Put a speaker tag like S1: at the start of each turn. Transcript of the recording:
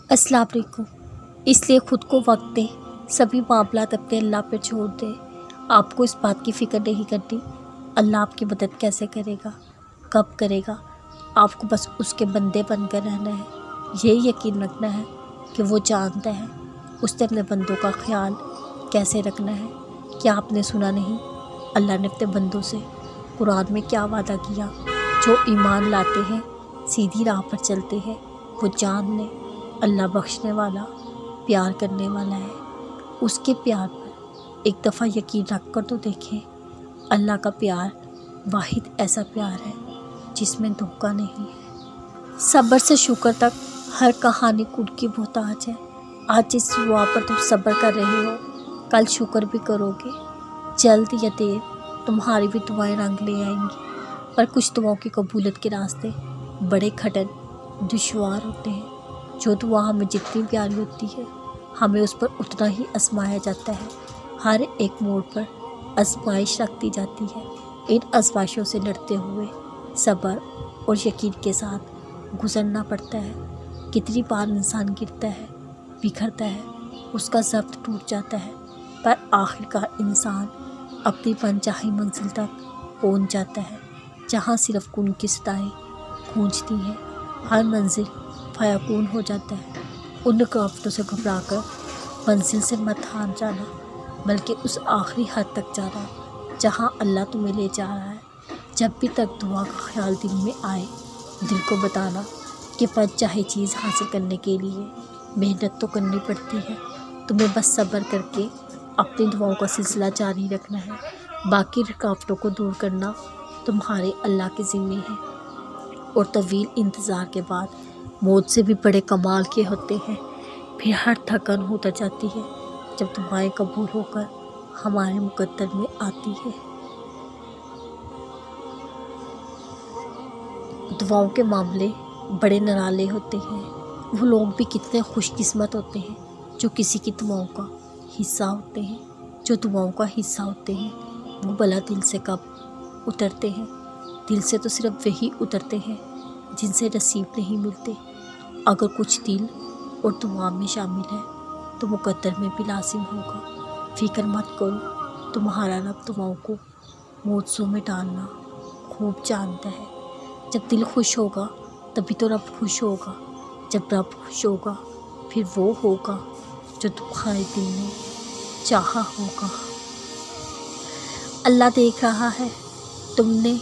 S1: السلام علیکم۔ اس لیے خود کو وقت دیں، سبھی معاملات اپنے اللہ پر چھوڑ دیں۔ آپ کو اس بات کی فکر نہیں کرنی اللہ آپ کی مدد کیسے کرے گا، کب کرے گا۔ آپ کو بس اس کے بندے بن کر رہنا ہے۔ یہ یقین رکھنا ہے کہ وہ جانتا ہے اس نے اپنے بندوں کا خیال کیسے رکھنا ہے۔ کیا آپ نے سنا نہیں اللہ نے اپنے بندوں سے قرآن میں کیا وعدہ کیا؟ جو ایمان لاتے ہیں، سیدھی راہ پر چلتے ہیں، وہ جان لیں اللہ بخشنے والا، پیار کرنے والا ہے۔ اس کے پیار پر ایک دفعہ یقین رکھ کر تو دیکھیں۔ اللہ کا پیار واحد ایسا پیار ہے جس میں دھوکہ نہیں ہے۔ صبر سے شکر تک ہر کہانی کل کی محتاج ہے۔ آج جس دعا پر تم صبر کر رہے ہو، کل شکر بھی کرو گے۔ جلد یا دیر تمہاری بھی دعائیں رنگ لے آئیں گی، پر کچھ دعاؤں کی قبولیت کے راستے بڑے کٹھن دشوار ہوتے ہیں۔ جو دعا ہمیں جتنی پیاری ہوتی ہے، ہمیں اس پر اتنا ہی آزمایا جاتا ہے۔ ہر ایک موڑ پر آزمائش رکھتی جاتی ہے۔ ان آزمائشوں سے لڑتے ہوئے صبر اور یقین کے ساتھ گزرنا پڑتا ہے۔ کتنی بار انسان گرتا ہے، بکھرتا ہے، اس کا ضبط ٹوٹ جاتا ہے، پر آخرکار انسان اپنی من چاہی منزل تک پہنچ جاتا ہے، جہاں صرف ان کی صدائیں گونجتی ہیں۔ ہر منزل فیکون ہو جاتا ہے۔ ان رکاوٹوں سے گھبرا کر منزل سے مت ہار جانا، بلکہ اس آخری حد تک جانا جہاں اللہ تمہیں لے جا رہا ہے۔ جب بھی تک دعا کا خیال دل میں آئے، دل کو بتانا کہ من چاہے چیز حاصل کرنے کے لیے محنت تو کرنی پڑتی ہے۔ تمہیں بس صبر کر کے اپنی دعاؤں کا سلسلہ جاری رکھنا ہے۔ باقی رکاوٹوں کو دور کرنا تمہارے اللہ کے ذمے ہے۔ اور طویل انتظار کے بعد موت سے بھی بڑے کمال کے ہوتے ہیں۔ پھر ہر تھکن اتر جاتی ہے جب دعائیں قبول ہو کر ہمارے مقدر میں آتی ہے۔ دعاؤں کے معاملے بڑے نرالے ہوتے ہیں۔ وہ لوگ بھی کتنے خوش قسمت ہوتے ہیں جو کسی کی دعاؤں کا حصہ ہوتے ہیں۔ جو دعاؤں کا حصہ ہوتے ہیں وہ بلا دل سے کب اترتے ہیں۔ دل سے تو صرف وہی اترتے ہیں جن سے نصیب نہیں ملتے۔ اگر کچھ دل اور دعا میں شامل ہے تو مقدر میں بھی لازم ہوگا۔ فکر مت کرو، تمہارا رب دعاؤں کو موضوع میں ڈالنا خوب جانتا ہے۔ جب دل خوش ہوگا تبھی تو رب خوش ہوگا۔ جب رب خوش ہوگا پھر وہ ہوگا جو تمہارے دل نے چاہا ہوگا۔ اللہ دیکھ رہا ہے تم نے